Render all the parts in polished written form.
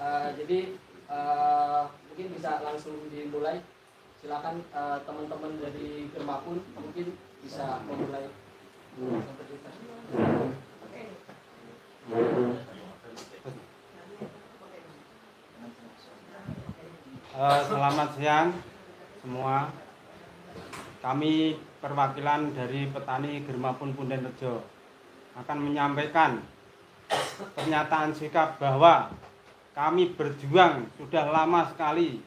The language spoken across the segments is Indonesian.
Jadi mungkin bisa langsung dimulai. Silakan teman-teman dari Germapun mungkin bisa memulai. Selamat siang semua. Kami perwakilan dari petani Germapun Pundenrejo akan menyampaikan pernyataan sikap bahwa kami berjuang sudah lama sekali,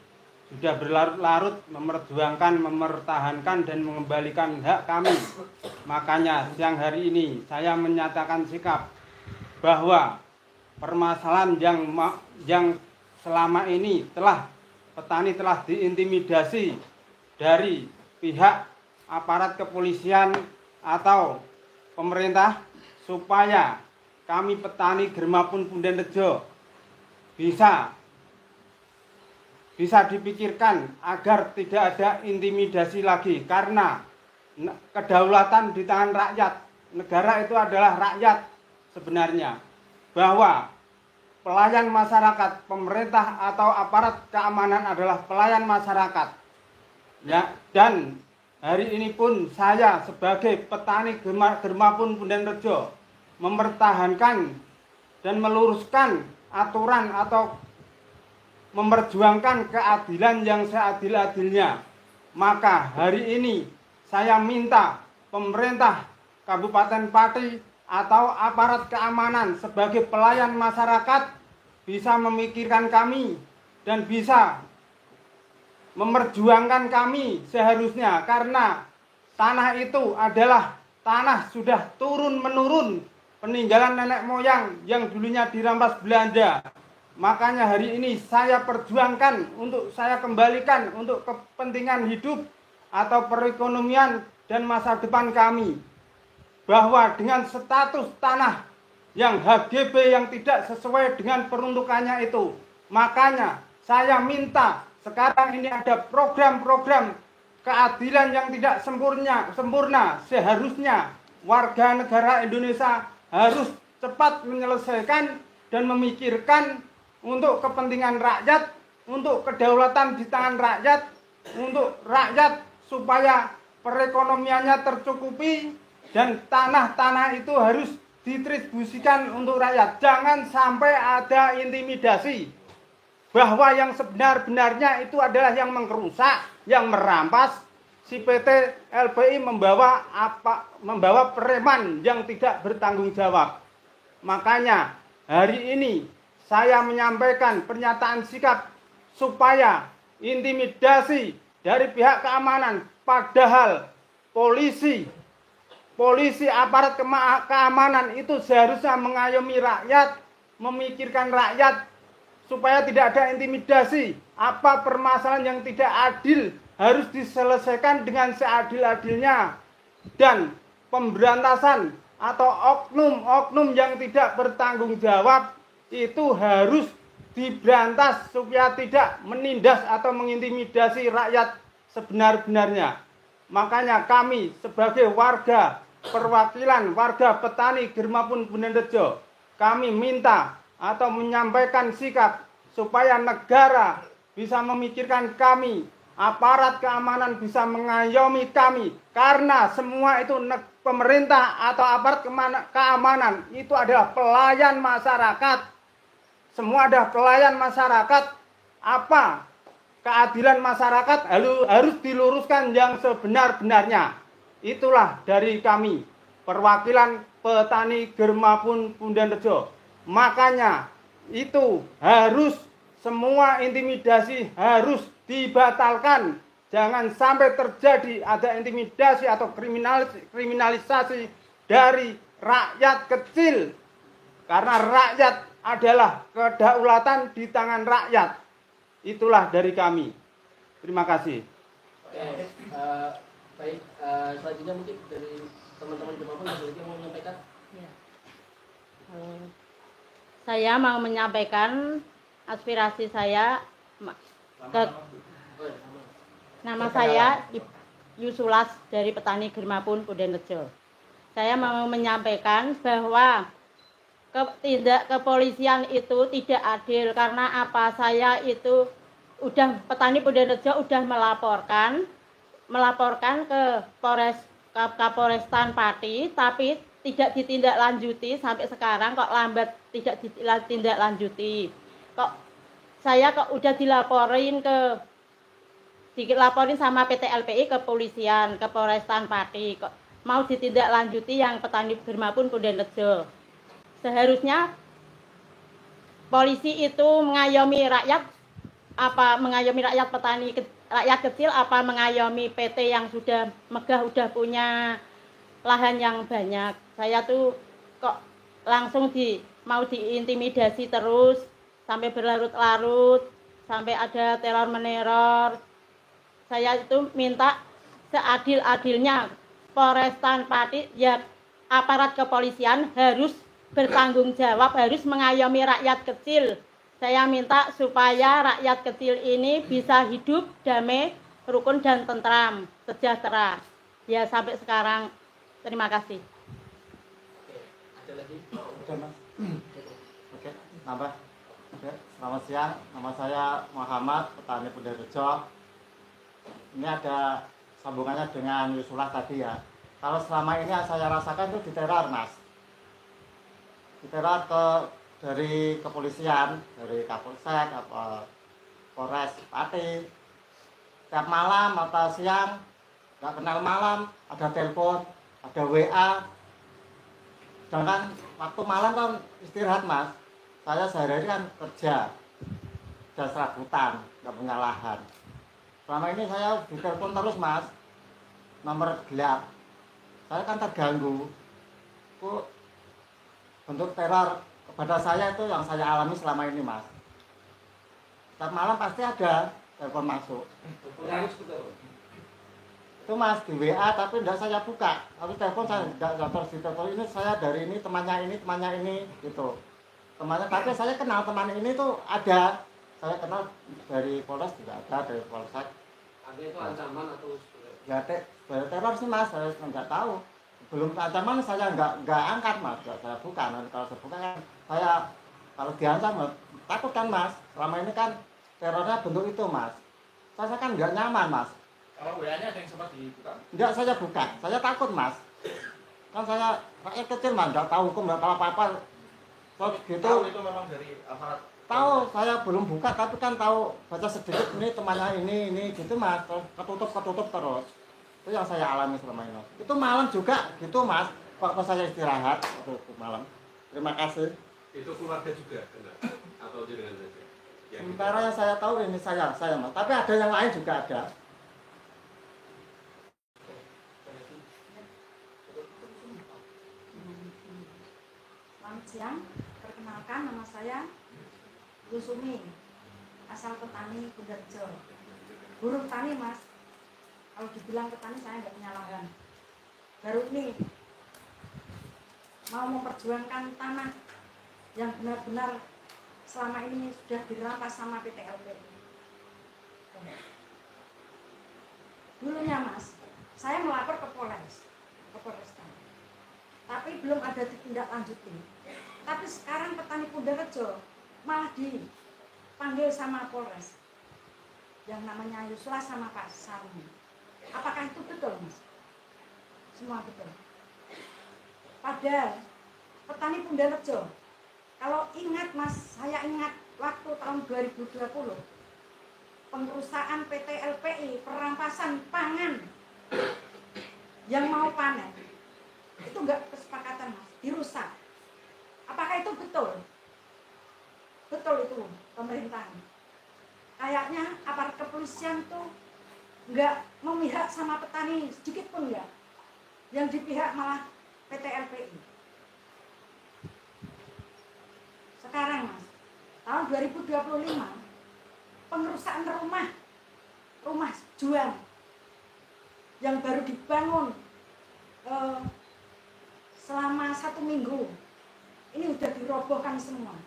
sudah berlarut-larut memperjuangkan, mempertahankan dan mengembalikan hak kami. Makanya siang hari ini saya menyatakan sikap bahwa permasalahan yang selama ini petani telah diintimidasi dari pihak aparat kepolisian atau pemerintah, supaya kami petani Germapun Pundenrejo bisa dipikirkan agar tidak ada intimidasi lagi, karena kedaulatan di tangan rakyat. Negara itu adalah rakyat sebenarnya, bahwa pelayan masyarakat, pemerintah atau aparat keamanan adalah pelayan masyarakat. Ya, dan hari ini pun saya sebagai petani Germapun Pundenrejo mempertahankan dan meluruskan aturan atau memperjuangkan keadilan yang seadil-adilnya. Maka hari ini saya minta pemerintah Kabupaten Pati atau aparat keamanan sebagai pelayan masyarakat bisa memikirkan kami dan bisa memperjuangkan kami seharusnya, karena tanah itu adalah tanah sudah turun-menurun peninggalan nenek moyang yang dulunya dirampas Belanda. Makanya hari ini saya perjuangkan untuk saya kembalikan untuk kepentingan hidup atau perekonomian dan masa depan kami, bahwa dengan status tanah yang HGB yang tidak sesuai dengan peruntukannya itu, makanya saya minta sekarang ini ada program-program keadilan yang tidak sempurna. Seharusnya warga negara Indonesia harus cepat menyelesaikan dan memikirkan untuk kepentingan rakyat, untuk kedaulatan di tangan rakyat, untuk rakyat supaya perekonomiannya tercukupi, dan tanah-tanah itu harus didistribusikan untuk rakyat. Jangan sampai ada intimidasi bahwa yang sebenar-benarnya itu adalah yang mengrusak, yang merampas. Si PT LPI membawa preman yang tidak bertanggung jawab. Makanya hari ini saya menyampaikan pernyataan sikap supaya intimidasi dari pihak keamanan, padahal polisi aparat keamanan itu seharusnya mengayomi rakyat, memikirkan rakyat supaya tidak ada intimidasi. Apa permasalahan yang tidak adil harus diselesaikan dengan seadil-adilnya, dan pemberantasan atau oknum-oknum yang tidak bertanggung jawab itu harus diberantas supaya tidak menindas atau mengintimidasi rakyat sebenar-benarnya. Makanya kami sebagai perwakilan warga petani Germapun Pundenrejo, kami minta atau menyampaikan sikap supaya negara bisa memikirkan kami, aparat keamanan bisa mengayomi kami, karena semua itu pemerintah atau aparat keamanan itu adalah pelayan masyarakat. Semua adalah pelayan masyarakat. Apa keadilan masyarakat harus diluruskan yang sebenar-benarnya. Itulah dari kami, perwakilan petani Germapun Pundenrejo. Makanya itu harus semua intimidasi harus dibatalkan. Jangan sampai terjadi ada intimidasi atau kriminalisasi dari rakyat kecil. Karena rakyat adalah kedaulatan di tangan rakyat. Itulah dari kami. Terima kasih. Oke, baik. Selanjutnya mungkin dari teman-teman Germapun ada lagi yang mau menyampaikan? Ya. Saya mau menyampaikan aspirasi saya. Nama saya Yusulas dari petani Germapun Pundenrejo. Saya mau menyampaikan bahwa tindak kepolisian itu tidak adil karena apa, saya itu udah petani Pundarejo udah melaporkan ke Kapolrestan Pati, tapi tidak ditindaklanjuti sampai sekarang, kok lambat tidak ditindaklanjuti. Kok saya udah dilaporin sama PT LPI ke polisian, ke Polrestan Pati, kok mau ditindaklanjuti yang petani Bermapun Pundarejo. Seharusnya polisi itu mengayomi rakyat, mengayomi rakyat petani, rakyat kecil, apa mengayomi PT yang sudah megah, udah punya lahan yang banyak. Saya tuh kok langsung mau diintimidasi terus sampai berlarut-larut, sampai ada teror meneror. Saya itu minta seadil-adilnya Polrestan Pati, ya aparat kepolisian harus bertanggung jawab, harus mengayomi rakyat kecil. Saya minta supaya rakyat kecil ini bisa hidup damai, rukun dan tentram, sejahtera. Ya sampai sekarang. Terima kasih. Oke, ada lagi? Oke, Mas. Oke, nambah. Oke, selamat siang. Nama saya Muhammad, petani Pundarejo. Ini ada sambungannya dengan Yusulah tadi ya. Kalau selama ini yang saya rasakan itu diteror, Mas. Diteror dari kepolisian, dari Kapolsek, Polres Pati. Setiap malam atau siang, nggak kenal malam, ada telepon, ada WA. Sedangkan waktu malam kan istirahat, Mas. Saya sehari-hari kan kerja serabutan, nggak punya lahan. Selama ini saya ditelepon terus, Mas, nomor gelap. Saya kan terganggu. Kok bentuk teror kepada saya itu yang saya alami selama ini, Mas. Setiap malam pasti ada telepon masuk. Itu, Mas, di WA tapi tidak saya buka. Tapi telepon saya tidak terus ditelepon, ini saya dari ini, temannya ini gitu. Temannya, tapi saya kenal teman ini tuh ada. Saya kenal dari Polres juga ada, dari Polsek. Ada itu ancaman atau Ya teror sih, Mas, saya nggak tahu. Belum ancaman saya nggak angkat, Mas, nggak saya buka. Nanti kalau saya buka kan saya kalau diancam takut kan, Mas. Selama ini kan terornya bentuk itu, Mas. Saya kan nggak nyaman, Mas. Kalau WA-nya ada yang sempat dibuka? Nggak saya buka, saya takut, Mas. Kan saya rakyat kecil, Mas, nggak tahu hukum, nggak tahu apa-apa. Kalau gitu Tahu itu memang dari aparat. tahu, saya belum buka tapi kan tahu baca sedikit, ini temannya ini gitu, Mas. Ketutup terus. Itu yang saya alami selama ini. Itu malam juga gitu, Mas, waktu saya istirahat itu malam. Terima kasih. Itu keluarga juga kena atau dengan saja? Sementara yang saya tahu ini saya, Mas. Tapi ada yang lain juga ada. Selamat siang, perkenalkan nama saya Yusumi, asal petani Pundarejo. Buruh petani, Mas. Kalau dibilang petani saya nggak punya lahan. Baru ini mau memperjuangkan tanah yang benar-benar selama ini sudah dirampas sama PT LPI. Dulunya, Mas, saya melapor ke Polrestan. Tapi belum ada ditindaklanjuti. Tapi sekarang petani Pundarejo malah dipanggil sama Polres yang namanya Yusla sama Pak Sarmi. Apakah itu betul, Mas? Semua betul. Padahal petani Pundarejo, kalau ingat, Mas, saya ingat waktu tahun 2020 pengerusakan PT LPI, perampasan pangan yang mau panen itu enggak kesepakatan, Mas, dirusak. Apakah itu betul? Betul itu pemerintahan. Kayaknya aparat kepolisian tuh enggak memihak sama petani sedikit pun ya. Yang dipihak malah PT LPI. Sekarang, Mas, tahun 2025 pengerusakan rumah jual yang baru dibangun selama 1 minggu ini udah dirobohkan semua.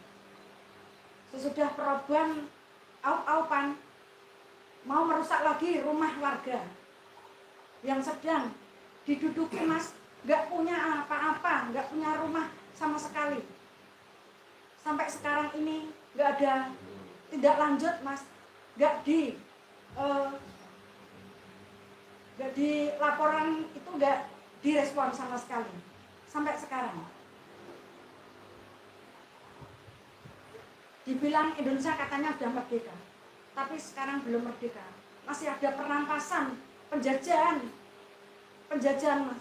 Sesudah perobohan aup-aupan mau merusak lagi rumah warga yang sedang diduduki, Mas, nggak punya apa-apa, nggak punya rumah sama sekali. sampai sekarang ini nggak ada tindak lanjut, Mas. Nggak di laporan itu nggak direspon sama sekali sampai sekarang. Dibilang Indonesia katanya sudah merdeka, tapi sekarang belum merdeka. Masih ada perampasan, penjajahan, Mas.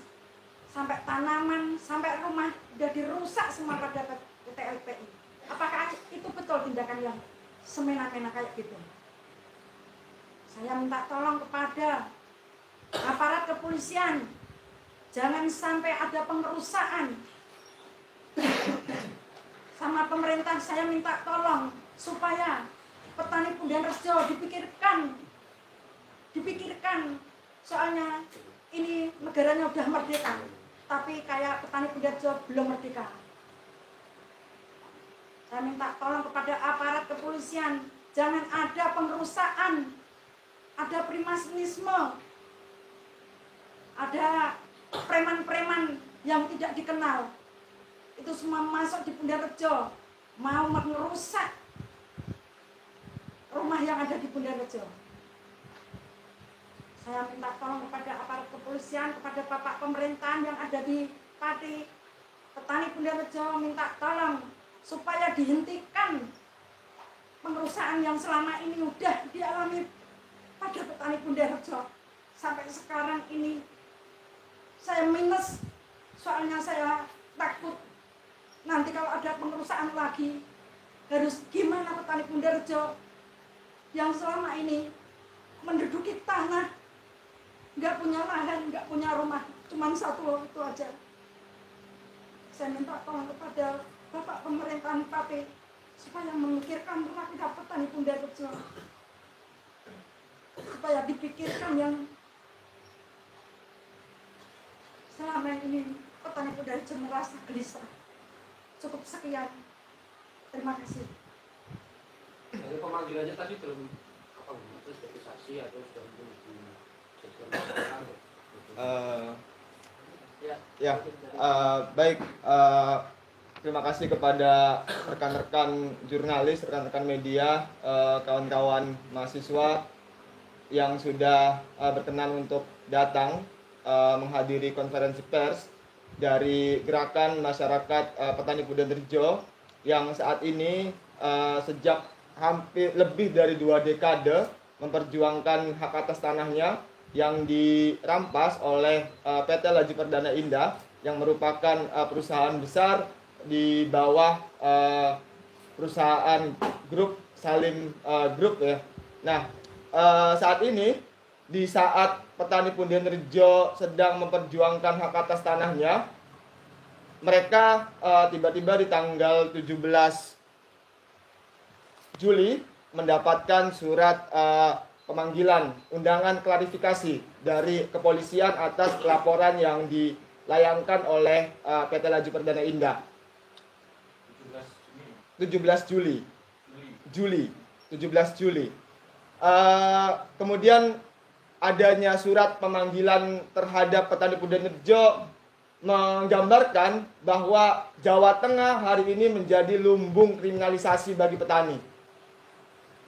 Sampai tanaman, sampai rumah sudah dirusak semua pada PT LPI. Apakah itu betul tindakan yang semena-mena kayak gitu? Saya minta tolong kepada aparat kepolisian, jangan sampai ada pengerusakan. Sama pemerintah saya minta tolong supaya petani Pundian Rejo dipikirkan, soalnya ini negaranya udah merdeka, tapi kayak petani Pundian Rejo belum merdeka. Saya minta tolong kepada aparat kepolisian, jangan ada pengerusakan, ada primasnisme, ada preman-preman yang tidak dikenal. Itu semua masuk di Pundian Rejo, mau merusak rumah yang ada di Pundian Rejo. Saya minta tolong kepada aparat kepolisian, kepada bapak pemerintahan yang ada di Pati, petani Pundian Rejo, minta tolong supaya dihentikan pengerusakan yang selama ini udah dialami pada petani Pundian Rejo. Sampai sekarang ini saya minus, soalnya saya takut nanti kalau ada pengerusakan lagi, harus gimana petani Pundian Rejo yang selama ini menduduki tanah, nggak punya lahan, nggak punya rumah, cuma satu itu aja. Saya minta tolong kepada bapak pemerintahan Pati supaya memikirkan rakyat petani Pundian Rejo, supaya dipikirkan yang selama ini petani Pundian Rejo merasa gelisah. Cukup sekian. Terima kasih. Dari pemanggilannya tadi belum apa itu sebagai saksi atau sudah baik. Terima kasih kepada rekan-rekan jurnalis, rekan-rekan media, kawan-kawan mahasiswa yang sudah berkenan untuk datang menghadiri konferensi pers dari Gerakan Masyarakat Petani Pundian Rejo yang saat ini sejak hampir lebih dari 2 dekade memperjuangkan hak atas tanahnya yang dirampas oleh PT Laju Perdana Indah yang merupakan perusahaan besar di bawah perusahaan grup Salim Group ya. Nah, saat ini di saat petani Pundian Rejo sedang memperjuangkan hak atas tanahnya, mereka tiba-tiba di tanggal 17 Juli mendapatkan surat pemanggilan undangan klarifikasi dari kepolisian atas laporan yang dilayangkan oleh PT Laju Perdana Indah. 17 Juli. Kemudian adanya surat pemanggilan terhadap petani Pundian Rejo menggambarkan bahwa Jawa Tengah hari ini menjadi lumbung kriminalisasi bagi petani.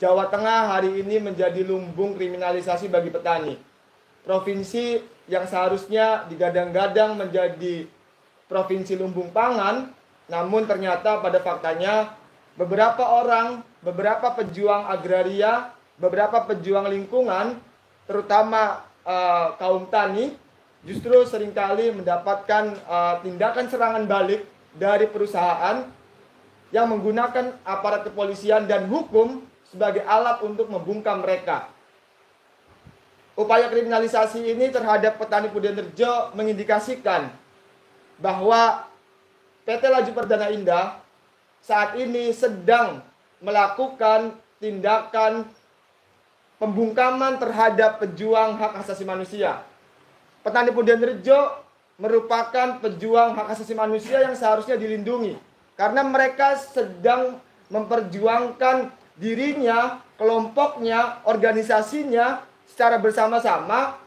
Jawa Tengah hari ini menjadi lumbung kriminalisasi bagi petani. Provinsi yang seharusnya digadang-gadang menjadi provinsi lumbung pangan, namun ternyata pada faktanya beberapa orang, beberapa pejuang agraria, beberapa pejuang lingkungan, terutama kaum tani, justru seringkali mendapatkan tindakan serangan balik dari perusahaan yang menggunakan aparat kepolisian dan hukum sebagai alat untuk membungkam mereka. Upaya kriminalisasi ini terhadap petani Pundian Rejo mengindikasikan bahwa PT Laju Perdana Indah saat ini sedang melakukan tindakan pembungkaman terhadap pejuang hak asasi manusia. Petani Pundian Rejo merupakan pejuang hak asasi manusia yang seharusnya dilindungi karena mereka sedang memperjuangkan dirinya, kelompoknya, organisasinya secara bersama-sama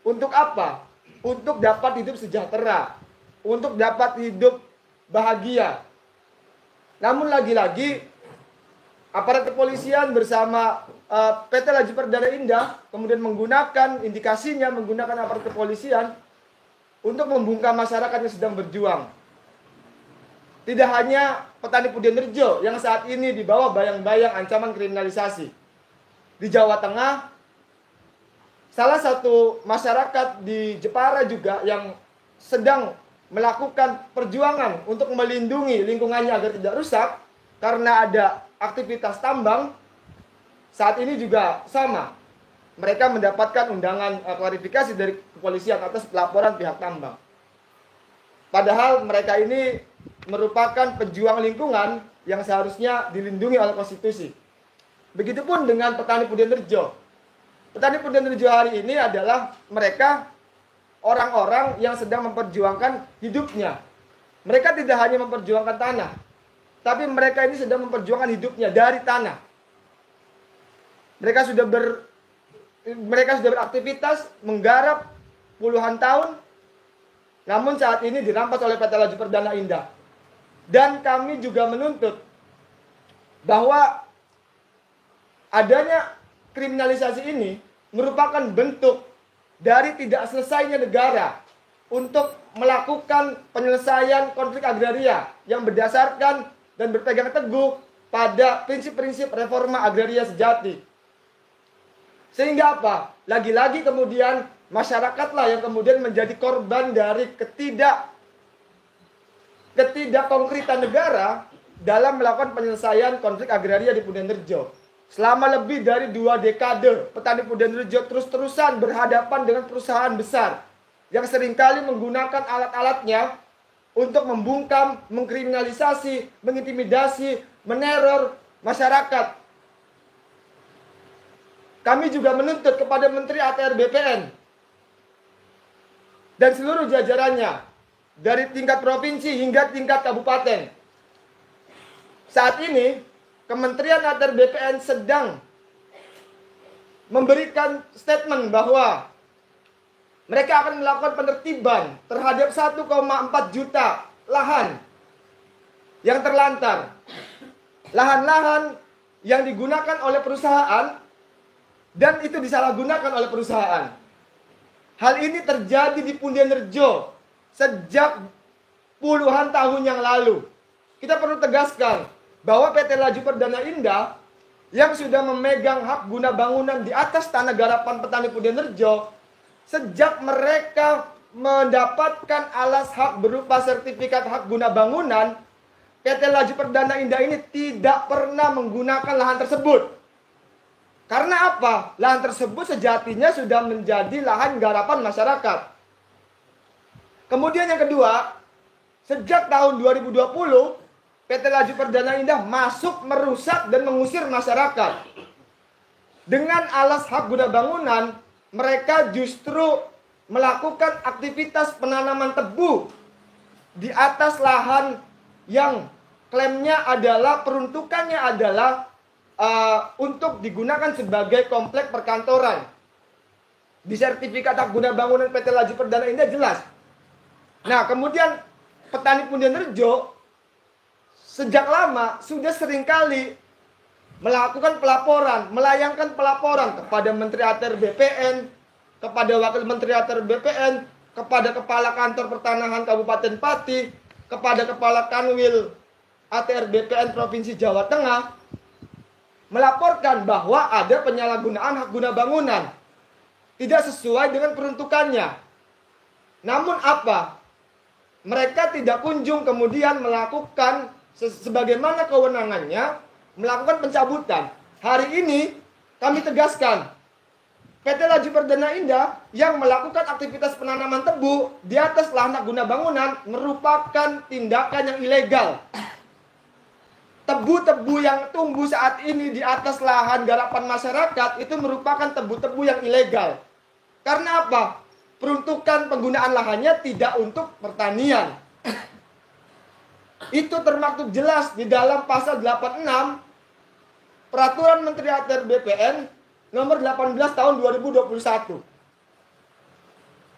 untuk apa? Untuk dapat hidup sejahtera, untuk dapat hidup bahagia. Namun lagi-lagi aparat kepolisian bersama PT Laju Perdana Indah kemudian menggunakan indikasinya, menggunakan aparat kepolisian untuk membungkam masyarakat yang sedang berjuang. Tidak hanya petani Pudenrejo yang saat ini di bawah bayang-bayang ancaman kriminalisasi. Di Jawa Tengah, salah satu masyarakat di Jepara juga yang sedang melakukan perjuangan untuk melindungi lingkungannya agar tidak rusak karena ada aktivitas tambang, saat ini juga sama. Mereka mendapatkan undangan klarifikasi dari kepolisian atas pelaporan pihak tambang. Padahal mereka ini merupakan pejuang lingkungan yang seharusnya dilindungi oleh konstitusi. Begitupun dengan petani Pudenrejo. Petani Pudenrejo hari ini adalah mereka orang-orang yang sedang memperjuangkan hidupnya. Mereka tidak hanya memperjuangkan tanah, tapi mereka ini sedang memperjuangkan hidupnya dari tanah. Mereka sudah beraktivitas menggarap puluhan tahun, namun saat ini dirampas oleh PT Laju Perdana Indah. Dan kami juga menuntut bahwa adanya kriminalisasi ini merupakan bentuk dari tidak selesainya negara untuk melakukan penyelesaian konflik agraria yang berdasarkan dan berpegang teguh pada prinsip-prinsip reforma agraria sejati. Sehingga apa? Lagi-lagi kemudian masyarakatlah yang kemudian menjadi korban dari ketidakkonkretan negara dalam melakukan penyelesaian konflik agraria di Pudenrejo. Selama lebih dari 2 dekade, petani Pudenrejo terus-terusan berhadapan dengan perusahaan besar yang seringkali menggunakan alat-alatnya untuk membungkam, mengkriminalisasi, mengintimidasi, meneror masyarakat. Kami juga menuntut kepada Menteri ATR BPN dan seluruh jajarannya dari tingkat provinsi hingga tingkat kabupaten. Saat ini Kementerian ATR BPN sedang memberikan statement bahwa mereka akan melakukan penertiban terhadap 1,4 juta lahan yang terlantar. Lahan-lahan yang digunakan oleh perusahaan dan itu disalahgunakan oleh perusahaan. Hal ini terjadi di Pudenrejo sejak puluhan tahun yang lalu. Kita perlu tegaskan bahwa PT Laju Perdana Indah yang sudah memegang hak guna bangunan di atas tanah garapan petani Pudenrejo, sejak mereka mendapatkan alas hak berupa sertifikat hak guna bangunan, PT Laju Perdana Indah ini tidak pernah menggunakan lahan tersebut. Karena apa? Lahan tersebut sejatinya sudah menjadi lahan garapan masyarakat. Kemudian yang kedua, sejak tahun 2020, PT Laju Perdana Indah masuk merusak dan mengusir masyarakat. Dengan alas hak guna bangunan, mereka justru melakukan aktivitas penanaman tebu di atas lahan yang klaimnya adalah, peruntukannya adalah untuk digunakan sebagai komplek perkantoran. Di sertifikat hak guna bangunan PT Laju Perdana Indah jelas. Nah, kemudian petani Pudenrejo sejak lama sudah seringkali melakukan pelaporan, melayangkan pelaporan kepada Menteri ATR BPN, kepada Wakil Menteri ATR BPN, kepada Kepala Kantor Pertanahan Kabupaten Pati, kepada Kepala Kanwil ATR BPN Provinsi Jawa Tengah, melaporkan bahwa ada penyalahgunaan hak guna bangunan tidak sesuai dengan peruntukannya. Namun apa? Mereka tidak kunjung kemudian melakukan sebagaimana kewenangannya, melakukan pencabutan. Hari ini kami tegaskan, PT Laju Perdana Indah yang melakukan aktivitas penanaman tebu di atas lahan hak guna bangunan merupakan tindakan yang ilegal. Tebu-tebu yang tumbuh saat ini di atas lahan garapan masyarakat itu merupakan tebu-tebu yang ilegal. Karena apa? Peruntukan penggunaan lahannya tidak untuk pertanian. Itu termaktub jelas di dalam pasal 86 Peraturan Menteri ATR BPN nomor 18 tahun 2021.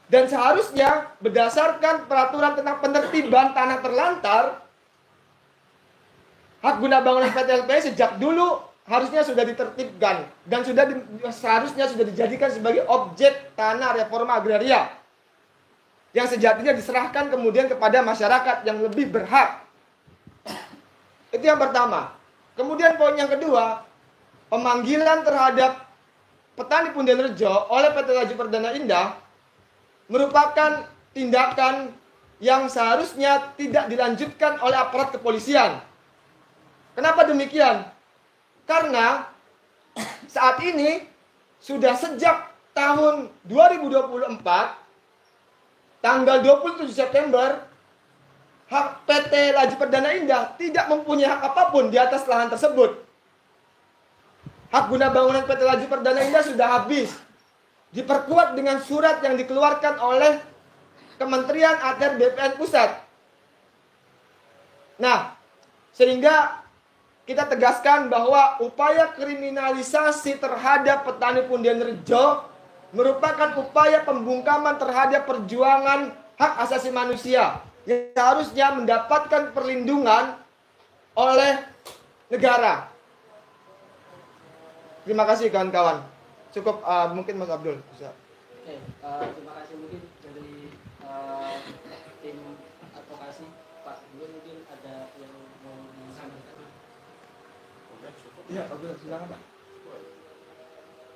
Dan seharusnya berdasarkan peraturan tentang penertiban tanah terlantar, hak guna bangunan PT LPI sejak dulu harusnya sudah ditertibkan dan seharusnya sudah dijadikan sebagai objek tanah reforma agraria yang sejatinya diserahkan kemudian kepada masyarakat yang lebih berhak. Itu yang pertama. Kemudian poin yang kedua, pemanggilan terhadap petani Pundian Rejo oleh PT Laju Perdana Indah merupakan tindakan yang seharusnya tidak dilanjutkan oleh aparat kepolisian. Kenapa demikian? Karena saat ini sudah sejak tahun 2024 tanggal 27 September hak PT Laju Perdana Indah tidak mempunyai hak apapun di atas lahan tersebut. Hak guna bangunan PT Laju Perdana Indah sudah habis. Diperkuat dengan surat yang dikeluarkan oleh Kementerian ATR BPN Pusat. Nah, sehingga kita tegaskan bahwa upaya kriminalisasi terhadap petani Pundian Rejo merupakan upaya pembungkaman terhadap perjuangan hak asasi manusia yang seharusnya mendapatkan perlindungan oleh negara. Terima kasih kawan-kawan. Cukup mungkin Mas Abdul bisa. Oke, terima kasih mungkin dari tim advokasi Pak Gubernur mungkin ada yang mau disampaikan. Iya, Pak Abdul silakan Pak.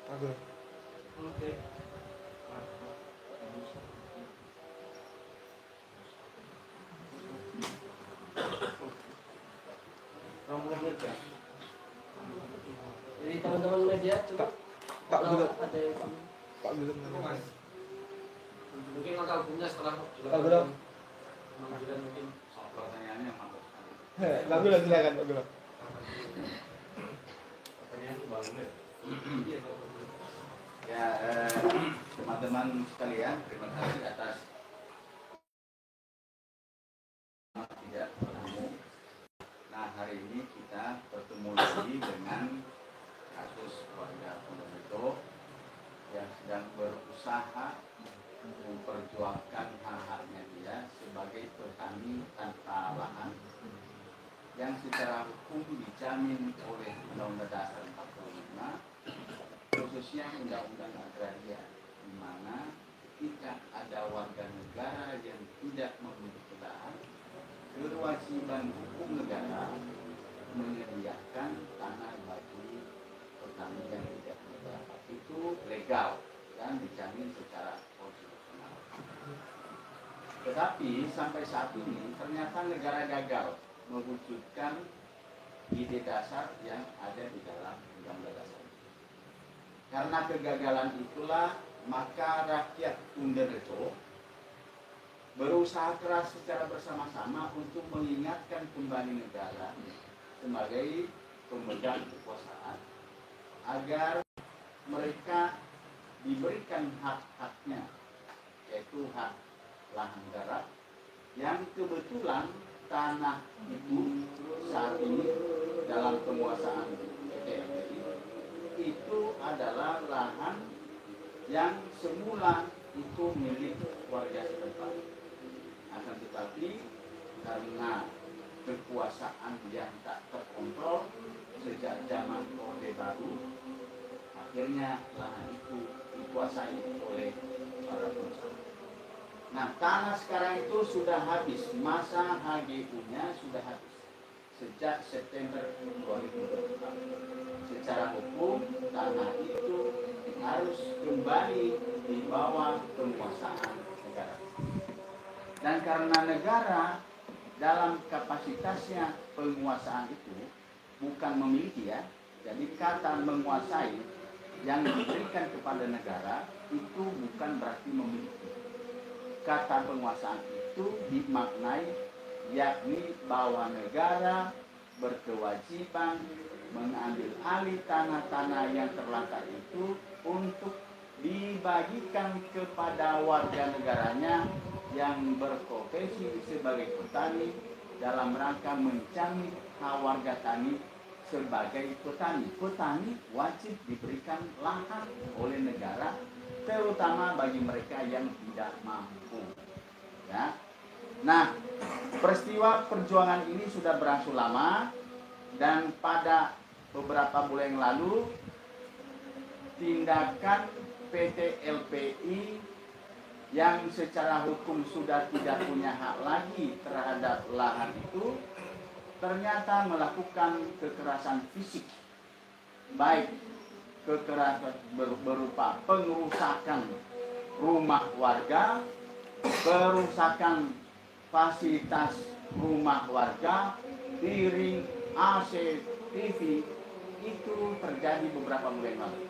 Pak Abdul. Oke. Jadi teman-teman media cukup. Pak Gubernur. Ada yang Pak Gubernur. Mungkin langkah hukumnya setelah Pak Gubernur. pemanggilan mungkin soal pertanyaannya mantap sekali. Pak Gubernur silakan Pak Gubernur. Pertanyaan itu baru ya. Ya, teman-teman sekalian, terima kasih atas tidak bertemu. Nah, hari ini kita bertemu lagi dengan kasus warga Pundian Rejo yang sedang berusaha memperjuangkan hak-haknya dia sebagai petani tanpa lahan yang secara hukum dijamin oleh Undang-Undang Dasar 45, khususnya Undang-Undang Agraria, di mana ketika ada warga negara yang tidak memiliki lahan, kewajiban hukum negara menyediakan tanah bagi petani yang tidak berlahan itu legal dan dijamin secara konstitusional. Tetapi sampai saat ini ternyata negara gagal mewujudkan ide dasar yang ada di dalam Undang-Undang Dasar. Karena kegagalan itulah maka rakyat Pundian Rejo berusaha keras secara bersama-sama untuk mengingatkan kembali negara sebagai pemegang kekuasaan agar mereka diberikan hak-haknya, yaitu hak lahan garap yang kebetulan tanah itu saat ini dalam penguasaan PT LPI itu adalah lahan yang semula itu milik warga setempat. Akan tetapi karena kekuasaan yang tak terkontrol sejak zaman Orde Baru, akhirnya lahan itu dikuasai oleh para pengusaha. Nah, tanah sekarang itu sudah habis, masa HGU-nya sudah habis sejak September 2024. Secara hukum, tanah itu harus kembali di bawah penguasaan negara. Dan karena negara dalam kapasitasnya penguasaan itu bukan memiliki ya, jadi kata menguasai yang diberikan kepada negara itu bukan berarti memiliki. Kata penguasaan itu dimaknai yakni bahwa negara berkewajiban mengambil alih tanah-tanah yang terlantar itu untuk dibagikan kepada warga negaranya yang berprofesi sebagai petani dalam rangka menjamin hak warga tani sebagai petani. Petani wajib diberikan lahan oleh negara, terutama bagi mereka yang tidak mampu. Ya. Nah, peristiwa perjuangan ini sudah berlangsung lama dan pada beberapa bulan yang lalu tindakan PT LPI yang secara hukum sudah tidak punya hak lagi terhadap lahan itu ternyata melakukan kekerasan fisik, baik kekerasan berupa pengerusakan rumah warga, perusakan fasilitas rumah warga, piring, AC, TV, itu terjadi beberapa bulan lalu.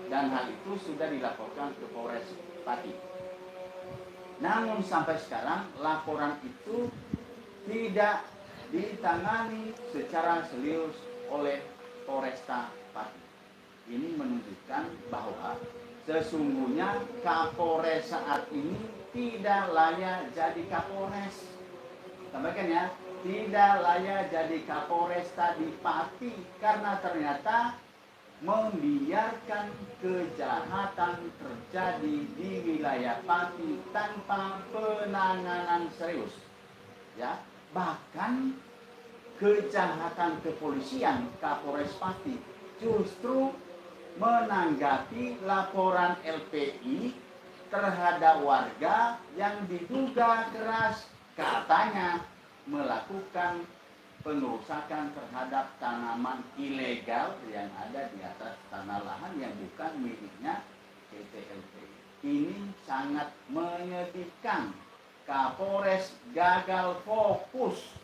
Dan hal itu sudah dilaporkan ke Polres Pati. Namun sampai sekarang laporan itu tidak ditangani secara serius oleh Polresta Pati. Ini menunjukkan bahwa sesungguhnya Kapolres saat ini tidak layak jadi Kapolres. Sampaikan ya, tidak layak jadi Kapolresta di Pati karena ternyata membiarkan kejahatan terjadi di wilayah Pati tanpa penanganan serius. Ya, bahkan kejahatan kepolisian Kapolres Pati justru menanggapi laporan LPI terhadap warga yang diduga keras katanya melakukan pengerusakan terhadap tanaman ilegal yang ada di atas tanah lahan yang bukan miliknya PT LPI. Ini sangat menyedihkan. Kapolres gagal fokus.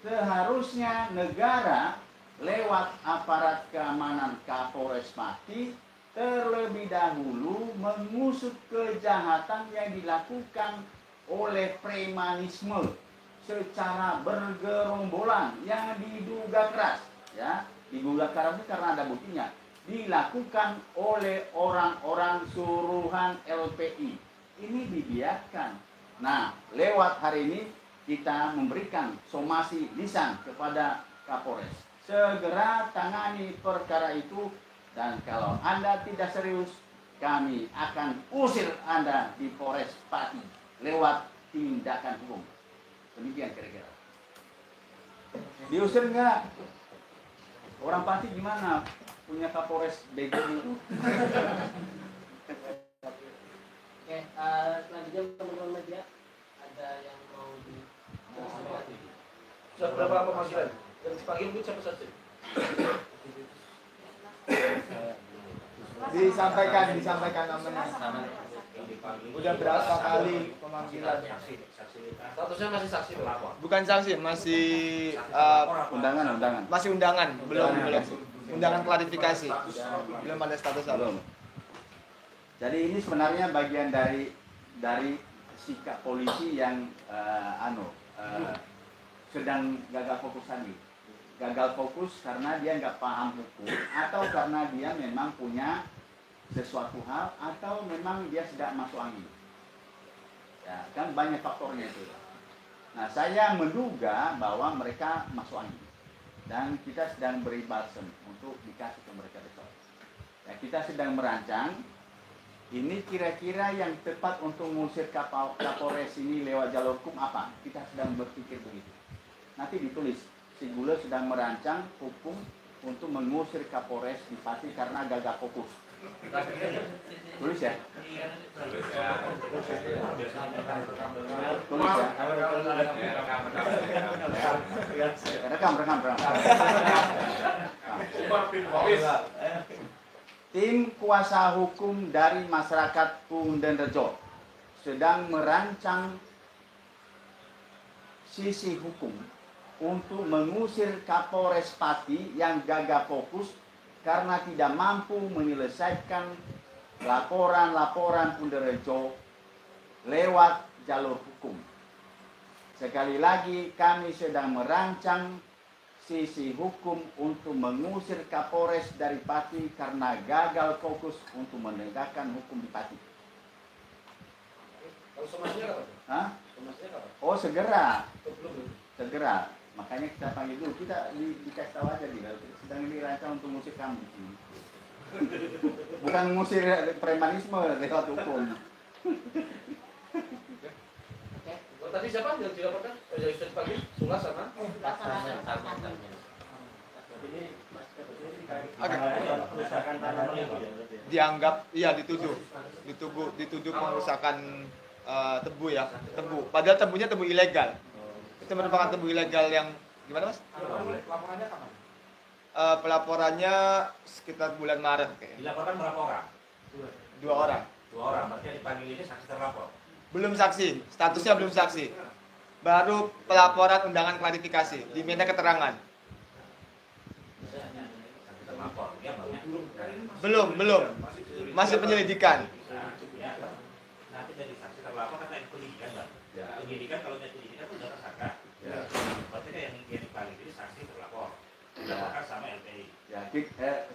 Seharusnya negara lewat aparat keamanan Kapolres Pati terlebih dahulu mengusut kejahatan yang dilakukan oleh premanisme secara bergerombolan yang diduga keras, ya, diduga keras itu karena ada buktinya, dilakukan oleh orang-orang suruhan LPI. Ini dibiarkan. Nah, lewat hari ini kita memberikan somasi lisan kepada Kapolres. Segera tangani perkara itu, dan kalau Anda tidak serius, kami akan usir Anda di Polres Pati lewat tindakan hukum. Demikian kira-kira. Diusir enggak? Orang Pati gimana? Punya Kapolres bego itu. Oke, selanjutnya teman-teman media ada yang mau disampaikan? Sudah berapa pemanggilan? Yang dipanggil mungkin siapa saja? Disampaikan namanya. Udah berapa kali pemanggilan? Statusnya masih saksi pelapor. Bukan saksi, masih Undangan. masih undangan, belum. Undangan klarifikasi. Belum ada status Belum. Jadi ini sebenarnya bagian dari sikap polisi yang sedang gagal fokus tadi. Gagal fokus karena dia nggak paham hukum, atau karena dia memang punya sesuatu hal, atau memang dia sedang masuk angin. Ya, kan banyak faktornya itu. Nah, saya menduga bahwa mereka masuk angin, dan kita sedang beri balsem untuk dikasih ke mereka besok. Ya, kita sedang merancang. Ini kira-kira yang tepat untuk mengusir Kapolres ini lewat jalur hukum apa? Kita sedang berpikir begitu. Nanti ditulis. Si Gula sedang merancang hukum untuk mengusir Kapolres di Pati karena gagal fokus. Tulis ya? Tulis ya? Rekam. Tim kuasa hukum dari masyarakat Pundenrejo sedang merancang sisi hukum untuk mengusir Kapolres Pati yang gagal fokus karena tidak mampu menyelesaikan laporan-laporan Pundenrejo lewat jalur hukum. Sekali lagi, kami sedang merancang sisi hukum untuk mengusir Kapolres dari Pati karena gagal fokus untuk menegakkan hukum di Pati. Kalau somasinya kapan? Hah? Somasinya kapan? Oh, segera. Belum. Segera. Makanya kita panggil dulu, kita dikasih tahu aja nih, sedang dirancang untuk mengusir kamu. Bukan mengusir premanisme lewat hukum. Oh, tadi siapa yang dilaporkan? Yang sudah dipanggil? Sula sama? dianggap iya dituduh pengerusakan tebu ya, tebu. Padahal tebunya tebu ilegal. Itu merupakan tebu ilegal yang gimana, Mas? Laporannya kapan? Pelaporannya sekitar bulan Maret kayaknya. Dilaporkan berapa orang? 2 orang. 2 orang. Berarti yang dipanggil ini saksi terlapor. Belum saksi, statusnya belum saksi. Baru pelaporan undangan klarifikasi, diminta keterangan. Saksi terlapor. Ya, Bang. Belum. Masih penyelidikan. Nanti jadi saksi terlapor kan ada penyidikan, Bang. Penyidikan kalau ada penyidikan itu sudah tersangka. Berarti yang dipanggil ini saksi terlapor. Dilaporkan sama LPI. Ya,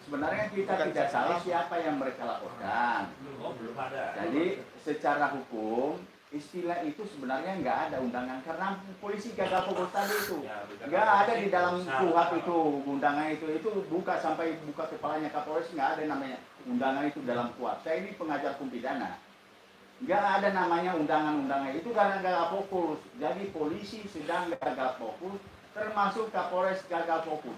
sebenarnya kita tidak tahu siapa yang mereka laporkan. Belum ada. Jadi secara hukum istilah itu sebenarnya nggak ada undangan karena polisi gagal fokus tadi itu nggak ada di dalam KUHP itu undangan itu buka sampai buka kepalanya Kapolres nggak ada namanya undangan itu dalam KUHP. Saya ini pengajar hukum pidana nggak ada namanya undangan itu karena gagal fokus. Jadi polisi sedang gagal fokus termasuk Kapolres gagal fokus.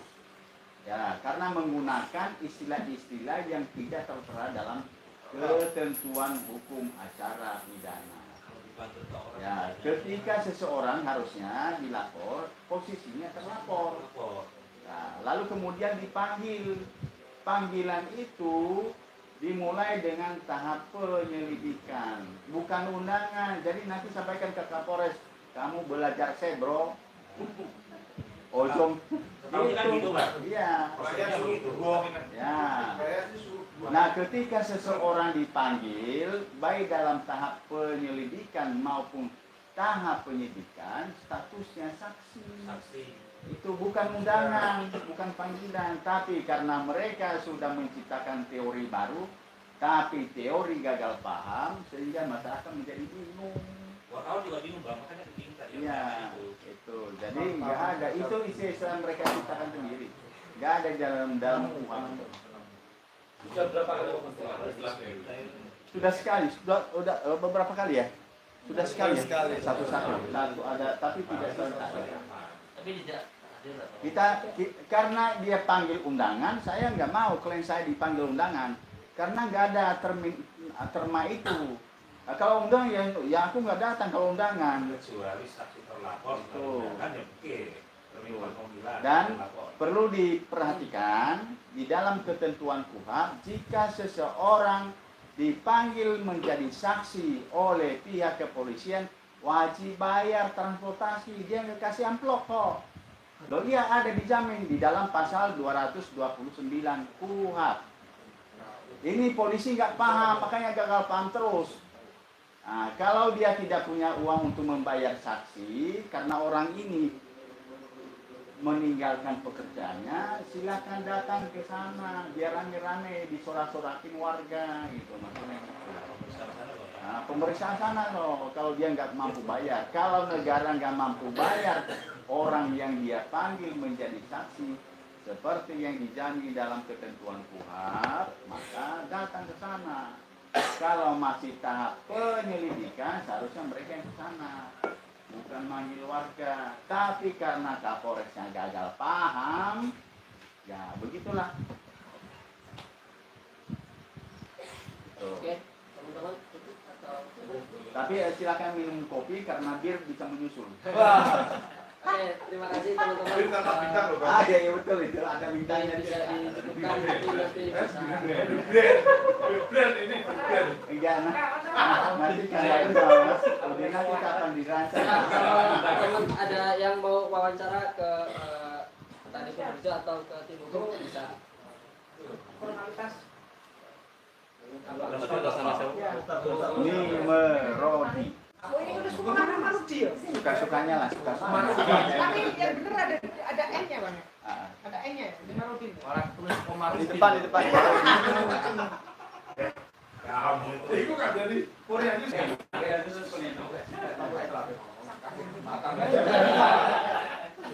Ya, karena menggunakan istilah-istilah yang tidak tertera dalam ketentuan hukum acara pidana. Ya, ketika seseorang harusnya dilapor, posisinya terlapor. Nah, lalu kemudian dipanggil. Panggilan itu dimulai dengan tahap penyelidikan, bukan undangan. Jadi nanti sampaikan ke Kapolres, kamu belajar saya, bro. Ojong. Gitu, Pak. Iya. Ya. Nah, ketika seseorang dipanggil, baik dalam tahap penyelidikan maupun tahap penyidikan, statusnya saksi. Itu bukan undangan, bukan panggilan. Tapi karena mereka sudah menciptakan teori baru, tapi teori gagal paham, sehingga masyarakat menjadi bingung. Wartawan juga bingung, Bang. Makanya diminta. Iya, itu. Jadi nggak ada. Itu istilah mereka ciptakan sendiri. Nggak ada dalam uang. Sudah berapa kali Sudah sekali, sudah beberapa kali ya. Sudah sekali. Satu ada, tapi tidak selesai. Tapi tidak hadir. Karena dia panggil undangan, saya nggak mau klien saya dipanggil undangan karena nggak ada terma itu. Nah, kalau undangan ya aku nggak datang kalau undangan. Kecuali saksi terlapor, kan ya oke. Dan perlu diperhatikan di dalam ketentuan KUHP, jika seseorang dipanggil menjadi saksi oleh pihak kepolisian, wajib bayar transportasi. Dia nggak kasih amplop kok. Loh, iya ada dijamin di dalam pasal 229 KUHP. Ini polisi nggak paham, makanya gagal paham terus. Nah, kalau dia tidak punya uang untuk membayar saksi karena orang ini meninggalkan pekerjaannya, silakan datang ke sana biar rame-rame disorak-sorakin warga gitu maksudnya. Nah, pemeriksaan sana loh kalau dia nggak mampu bayar. Kalau negara nggak mampu bayar orang yang dia panggil menjadi saksi seperti yang dijamin dalam ketentuan KUHP, maka datang ke sana. Kalau masih tahap penyelidikan, seharusnya mereka yang ke sana, bukan manggil warga. Tapi karena Kapolresnya gagal paham, ya begitulah. Oke, teman-teman. Tapi silakan minum kopi karena bir bisa menyusul. Oke, terima kasih teman-teman. Bintang loh, Bang. Ada ya betul itu, ada bintangnya. Bisa dicukupkan nanti bisa. Iya, nanti kalian Mas, nanti kapan dirancang. Kalau teman ada yang mau wawancara ke Petani Purworejo atau ke tim hukum bisa. Formalitas. Ini merodi. Oh, ini udah suka mana dia? Suka-sukanya lah, suka-sukanya. Tapi yang bener ada N-nya, Bang. Ada N-nya ya, di Marudin. Orang tulis Komarudin. Di depan. Itu kan dari Korea itu.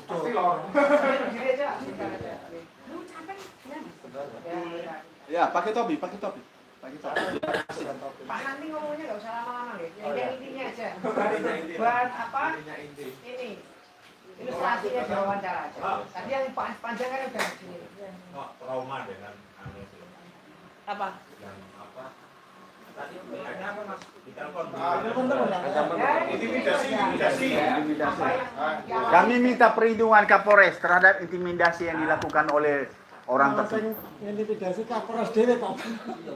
Pasti lor. Sini aja. Lu capek ya? Ya, pakai topi. Pak nanti ngomongnya nggak usah lama-lama deh. Yang intinya aja. Bahan apa? Ini Ilustrasinya di wawancara aja. Tadi yang panjang kan udah di sini. Trauma dengan anu itu. Apa? Yang apa? Tadi pilihannya apa Mas? Di telepon. Intimidasi. Kami minta perlindungan Kapolres terhadap intimidasi yang dilakukan oleh orang tertentu. Intimidasi Kapolres dhewe kok.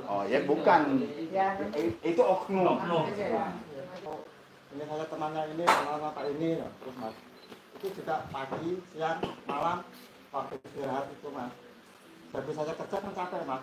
Oh ya bukan, itu oknum. Ini saya temannya ini, teman Pak ini, terus Mas. Itu juga pagi, siang, malam, waktu istirahat itu Mas. Jadi saya kerja kan capek Mas.